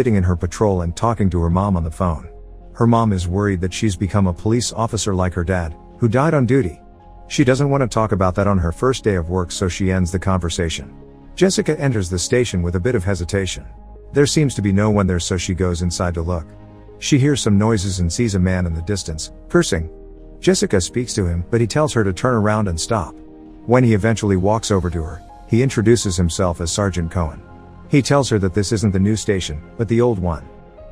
sitting in her patrol and talking to her mom on the phone. Her mom is worried that she's become a police officer like her dad, who died on duty. She doesn't want to talk about that on her first day of work, so she ends the conversation. Jessica enters the station with a bit of hesitation. There seems to be no one there, so she goes inside to look. She hears some noises and sees a man in the distance, cursing. Jessica speaks to him, but he tells her to turn around and stop. When he eventually walks over to her, he introduces himself as Sergeant Cohen. He tells her that this isn't the new station, but the old one.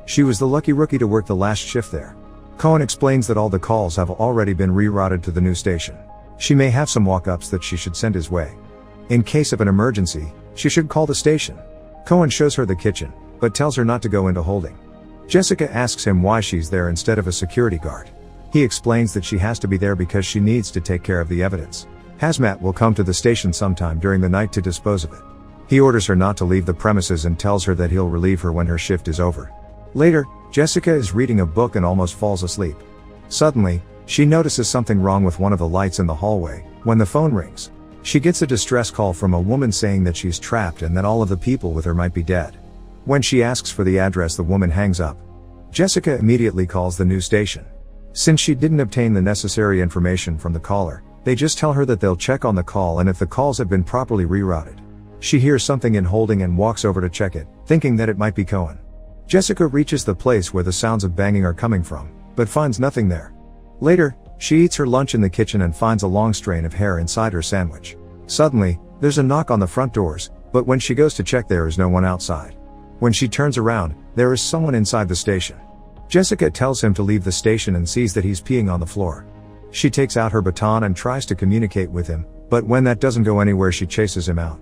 She was the lucky rookie to work the last shift there. Cohen explains that all the calls have already been rerouted to the new station. She may have some walk-ups that she should send his way. In case of an emergency, she should call the station. Cohen shows her the kitchen, but tells her not to go into holding. Jessica asks him why she's there instead of a security guard. He explains that she has to be there because she needs to take care of the evidence. Hazmat will come to the station sometime during the night to dispose of it. He orders her not to leave the premises and tells her that he'll relieve her when her shift is over. Later, Jessica is reading a book and almost falls asleep. Suddenly, she notices something wrong with one of the lights in the hallway, when the phone rings. She gets a distress call from a woman saying that she's trapped and that all of the people with her might be dead. When she asks for the address, the woman hangs up. Jessica immediately calls the new station. Since she didn't obtain the necessary information from the caller, they just tell her that they'll check on the call and if the calls have been properly rerouted. She hears something in holding and walks over to check it, thinking that it might be Cohen. Jessica reaches the place where the sounds of banging are coming from, but finds nothing there. Later, she eats her lunch in the kitchen and finds a long strand of hair inside her sandwich. Suddenly, there's a knock on the front doors, but when she goes to check, there is no one outside. When she turns around, there is someone inside the station. Jessica tells him to leave the station and sees that he's peeing on the floor. She takes out her baton and tries to communicate with him, but when that doesn't go anywhere, she chases him out.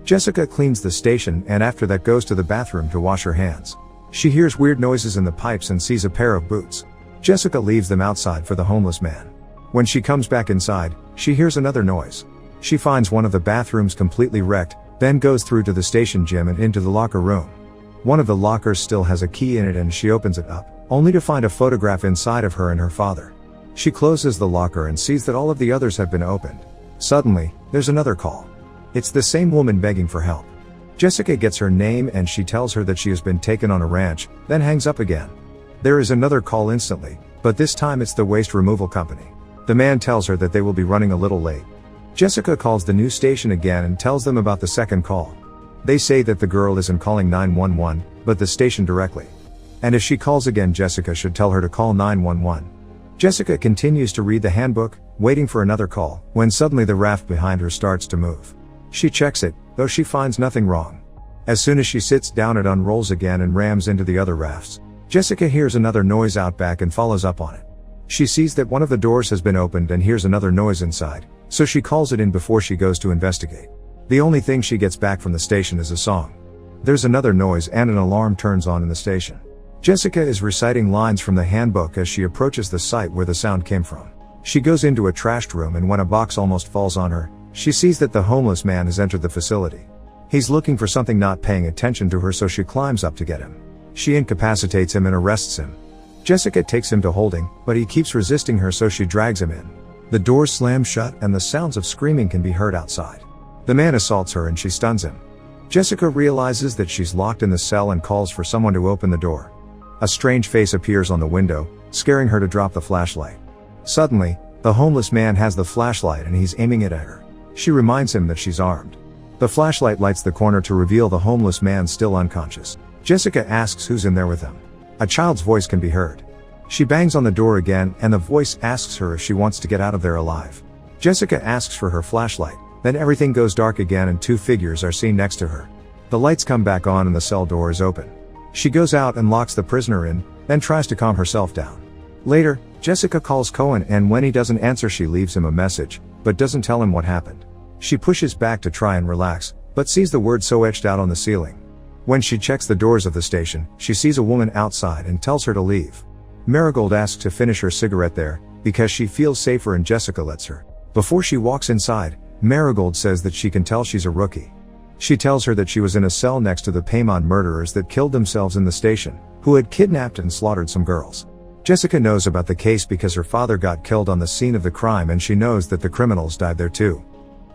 Jessica cleans the station and after that goes to the bathroom to wash her hands. She hears weird noises in the pipes and sees a pair of boots. Jessica leaves them outside for the homeless man. When she comes back inside, she hears another noise. She finds one of the bathrooms completely wrecked, then goes through to the station gym and into the locker room. One of the lockers still has a key in it and she opens it up, only to find a photograph inside of her and her father. She closes the locker and sees that all of the others have been opened. Suddenly, there's another call. It's the same woman begging for help. Jessica gets her name and she tells her that she has been taken on a ranch, then hangs up again. There is another call instantly, but this time it's the waste removal company. The man tells her that they will be running a little late. Jessica calls the new station again and tells them about the second call. They say that the girl isn't calling 911, but the station directly. And if she calls again, Jessica should tell her to call 911. Jessica continues to read the handbook, waiting for another call, when suddenly the raft behind her starts to move. She checks it, though she finds nothing wrong. As soon as she sits down, it unrolls again and rams into the other rafts. Jessica hears another noise out back and follows up on it. She sees that one of the doors has been opened and hears another noise inside, so she calls it in before she goes to investigate. The only thing she gets back from the station is a song. There's another noise and an alarm turns on in the station. Jessica is reciting lines from the handbook as she approaches the site where the sound came from. She goes into a trashed room and when a box almost falls on her, she sees that the homeless man has entered the facility. He's looking for something, not paying attention to her, so she climbs up to get him. She incapacitates him and arrests him. Jessica takes him to holding, but he keeps resisting her, so she drags him in. The doors slam shut and the sounds of screaming can be heard outside. The man assaults her and she stuns him. Jessica realizes that she's locked in the cell and calls for someone to open the door. A strange face appears on the window, scaring her to drop the flashlight. Suddenly, the homeless man has the flashlight and he's aiming it at her. She reminds him that she's armed. The flashlight lights the corner to reveal the homeless man still unconscious. Jessica asks who's in there with him. A child's voice can be heard. She bangs on the door again and the voice asks her if she wants to get out of there alive. Jessica asks for her flashlight, then everything goes dark again and two figures are seen next to her. The lights come back on and the cell door is open. She goes out and locks the prisoner in, then tries to calm herself down. Later, Jessica calls Cohen and when he doesn't answer she leaves him a message, but doesn't tell him what happened. She pushes back to try and relax, but sees the word "so" etched out on the ceiling. When she checks the doors of the station, she sees a woman outside and tells her to leave. Marigold asks to finish her cigarette there, because she feels safer and Jessica lets her. Before she walks inside, Marigold says that she can tell she's a rookie. She tells her that she was in a cell next to the Paimon murderers that killed themselves in the station, who had kidnapped and slaughtered some girls. Jessica knows about the case because her father got killed on the scene of the crime and she knows that the criminals died there too.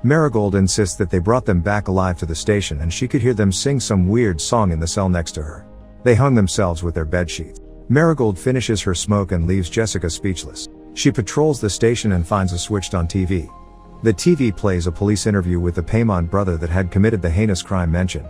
Marigold insists that they brought them back alive to the station and she could hear them sing some weird song in the cell next to her. They hung themselves with their bedsheets. Marigold finishes her smoke and leaves Jessica speechless. She patrols the station and finds a switched on TV. The TV plays a police interview with the Paimon brother that had committed the heinous crime mentioned.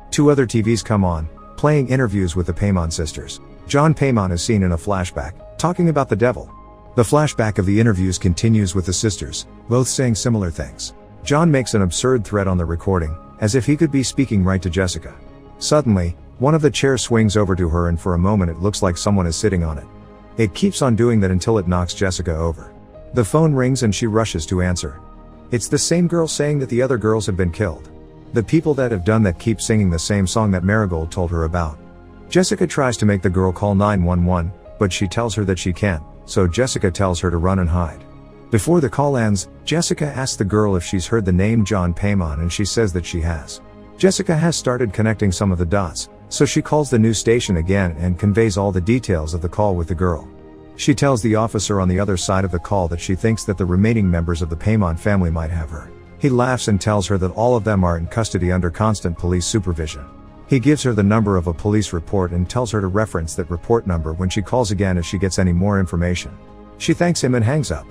2 other TVs come on, playing interviews with the Paimon sisters. John Paimon is seen in a flashback, talking about the devil. The flashback of the interviews continues with the sisters, both saying similar things. John makes an absurd threat on the recording, as if he could be speaking right to Jessica. Suddenly, one of the chairs swings over to her and for a moment it looks like someone is sitting on it. It keeps on doing that until it knocks Jessica over. The phone rings and she rushes to answer. It's the same girl saying that the other girls have been killed. The people that have done that keep singing the same song that Marigold told her about. Jessica tries to make the girl call 911, but she tells her that she can't, so Jessica tells her to run and hide. Before the call ends, Jessica asks the girl if she's heard the name John Paimon and she says that she has. Jessica has started connecting some of the dots, so she calls the news station again and conveys all the details of the call with the girl. She tells the officer on the other side of the call that she thinks that the remaining members of the Paimon family might have her. He laughs and tells her that all of them are in custody under constant police supervision. He gives her the number of a police report and tells her to reference that report number when she calls again if she gets any more information. She thanks him and hangs up.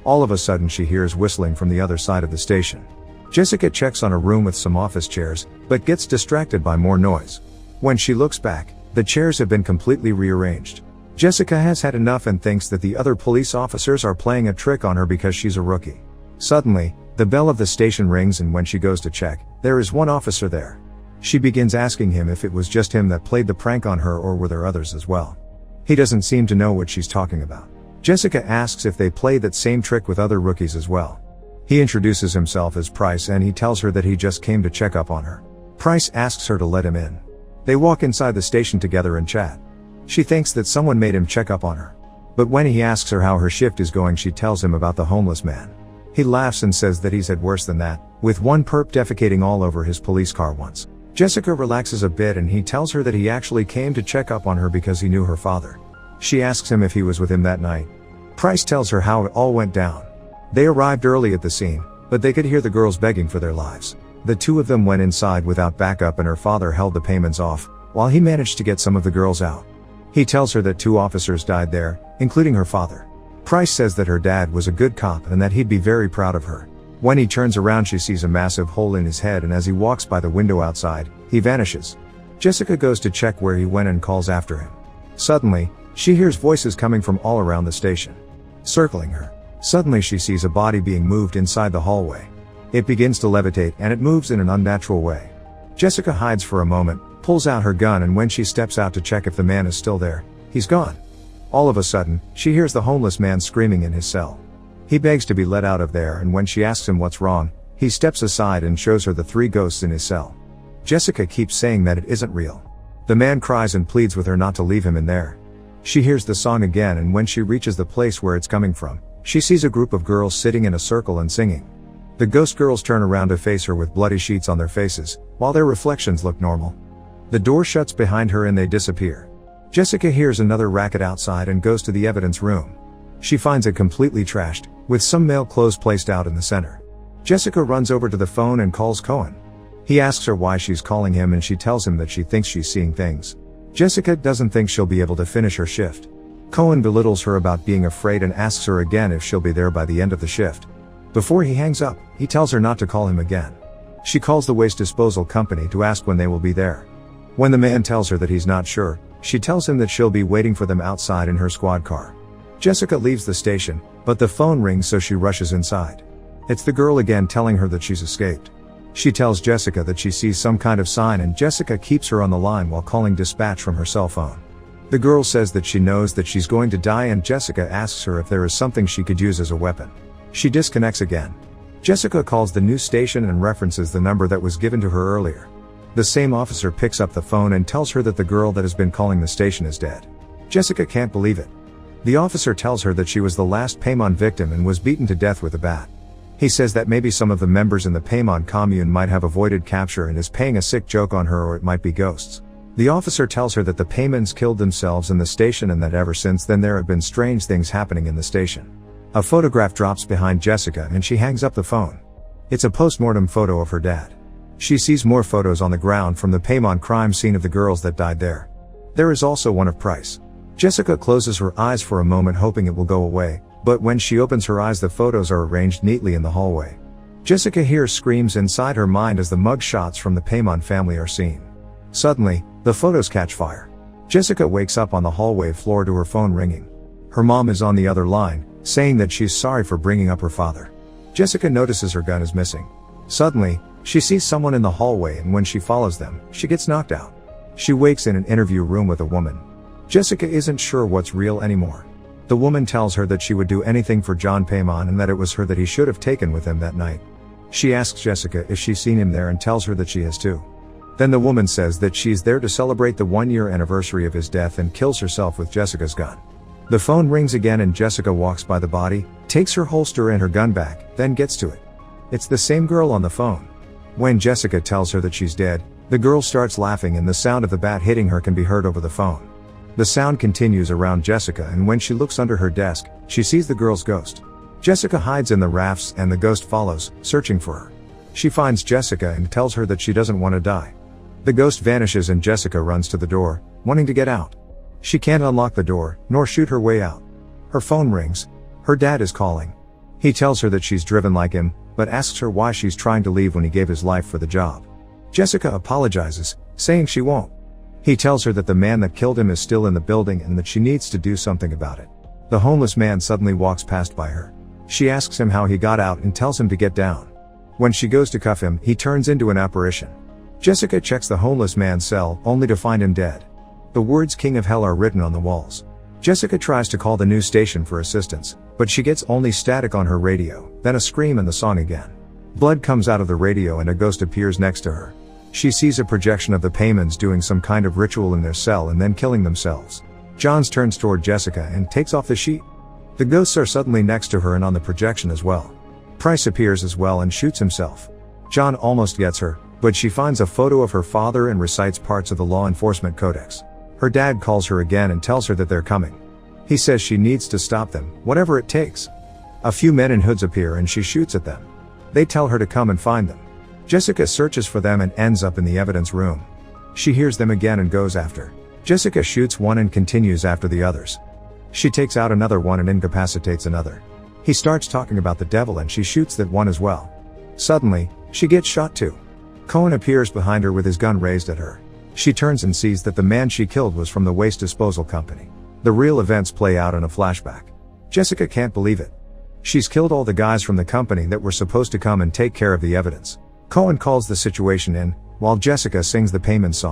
All of a sudden she hears whistling from the other side of the station. Jessica checks on a room with some office chairs, but gets distracted by more noise. When she looks back, the chairs have been completely rearranged. Jessica has had enough and thinks that the other police officers are playing a trick on her because she's a rookie. Suddenly, the bell of the station rings and when she goes to check, there is one officer there. She begins asking him if it was just him that played the prank on her or were there others as well. He doesn't seem to know what she's talking about. Jessica asks if they play that same trick with other rookies as well. He introduces himself as Price and he tells her that he just came to check up on her. Price asks her to let him in. They walk inside the station together and chat. She thinks that someone made him check up on her. But when he asks her how her shift is going, she tells him about the homeless man. He laughs and says that he's had worse than that, with one perp defecating all over his police car once. Jessica relaxes a bit and he tells her that he actually came to check up on her because he knew her father. She asks him if he was with him that night. Price tells her how it all went down. They arrived early at the scene, but they could hear the girls begging for their lives. The 2 of them went inside without backup and her father held the Paimons off, while he managed to get some of the girls out. He tells her that 2 officers died there, including her father. Price says that her dad was a good cop and that he'd be very proud of her. When he turns around she sees a massive hole in his head and as he walks by the window outside, he vanishes. Jessica goes to check where he went and calls after him. Suddenly, she hears voices coming from all around the station, circling her. Suddenly she sees a body being moved inside the hallway. It begins to levitate and it moves in an unnatural way. Jessica hides for a moment, pulls out her gun and when she steps out to check if the man is still there, he's gone. All of a sudden, she hears the homeless man screaming in his cell. He begs to be let out of there and when she asks him what's wrong, he steps aside and shows her the 3 ghosts in his cell. Jessica keeps saying that it isn't real. The man cries and pleads with her not to leave him in there. She hears the song again and when she reaches the place where it's coming from, she sees a group of girls sitting in a circle and singing. The ghost girls turn around to face her with bloody sheets on their faces, while their reflections look normal. The door shuts behind her and they disappear. Jessica hears another racket outside and goes to the evidence room. She finds it completely trashed, with some male clothes placed out in the center. Jessica runs over to the phone and calls Cohen. He asks her why she's calling him and she tells him that she thinks she's seeing things. Jessica doesn't think she'll be able to finish her shift. Cohen belittles her about being afraid and asks her again if she'll be there by the end of the shift. Before he hangs up, he tells her not to call him again. She calls the waste disposal company to ask when they will be there. When the man tells her that he's not sure, she tells him that she'll be waiting for them outside in her squad car. Jessica leaves the station, but the phone rings so she rushes inside. It's the girl again telling her that she's escaped. She tells Jessica that she sees some kind of sign and Jessica keeps her on the line while calling dispatch from her cell phone. The girl says that she knows that she's going to die and Jessica asks her if there is something she could use as a weapon. She disconnects again. Jessica calls the news station and references the number that was given to her earlier. The same officer picks up the phone and tells her that the girl that has been calling the station is dead. Jessica can't believe it. The officer tells her that she was the last Paimon victim and was beaten to death with a bat. He says that maybe some of the members in the Paimon commune might have avoided capture and is paying a sick joke on her, or it might be ghosts. The officer tells her that the Paimons killed themselves in the station and that ever since then there have been strange things happening in the station. A photograph drops behind Jessica and she hangs up the phone. It's a post-mortem photo of her dad. She sees more photos on the ground from the Paimon crime scene of the girls that died there. There is also one of Price. Jessica closes her eyes for a moment hoping it will go away, but when she opens her eyes the photos are arranged neatly in the hallway. Jessica hears screams inside her mind as the mug shots from the Paimon family are seen. Suddenly, the photos catch fire. Jessica wakes up on the hallway floor to her phone ringing. Her mom is on the other line, saying that she's sorry for bringing up her father. Jessica notices her gun is missing. Suddenly, she sees someone in the hallway and when she follows them, she gets knocked out. She wakes in an interview room with a woman. Jessica isn't sure what's real anymore. The woman tells her that she would do anything for John Paimon and that it was her that he should have taken with him that night. She asks Jessica if she's seen him there and tells her that she has too. Then the woman says that she's there to celebrate the 1-year anniversary of his death and kills herself with Jessica's gun. The phone rings again and Jessica walks by the body, takes her holster and her gun back, then gets to it. It's the same girl on the phone. When Jessica tells her that she's dead, the girl starts laughing and the sound of the bat hitting her can be heard over the phone. The sound continues around Jessica and when she looks under her desk, she sees the girl's ghost. Jessica hides in the rafts and the ghost follows, searching for her. She finds Jessica and tells her that she doesn't want to die. The ghost vanishes and Jessica runs to the door, wanting to get out. She can't unlock the door, nor shoot her way out. Her phone rings. Her dad is calling. He tells her that she's driven like him, but asks her why she's trying to leave when he gave his life for the job. Jessica apologizes, saying she won't. He tells her that the man that killed him is still in the building and that she needs to do something about it. The homeless man suddenly walks past by her. She asks him how he got out and tells him to get down. When she goes to cuff him, he turns into an apparition. Jessica checks the homeless man's cell, only to find him dead. The words "King of Hell" are written on the walls. Jessica tries to call the news station for assistance, but she gets only static on her radio, then a scream and the song again. Blood comes out of the radio and a ghost appears next to her. She sees a projection of the Paimons doing some kind of ritual in their cell and then killing themselves. John turns toward Jessica and takes off the sheet. The ghosts are suddenly next to her and on the projection as well. Price appears as well and shoots himself. John almost gets her, but she finds a photo of her father and recites parts of the law enforcement codex. Her dad calls her again and tells her that they're coming. He says she needs to stop them, whatever it takes. A few men in hoods appear and she shoots at them. They tell her to come and find them. Jessica searches for them and ends up in the evidence room. She hears them again and goes after. Jessica shoots one and continues after the others. She takes out another one and incapacitates another. He starts talking about the devil and she shoots that one as well. Suddenly, she gets shot too. Cohen appears behind her with his gun raised at her. She turns and sees that the man she killed was from the waste disposal company. The real events play out in a flashback. Jessica can't believe it. She's killed all the guys from the company that were supposed to come and take care of the evidence. Cohen calls the situation in, while Jessica sings the Paimon song.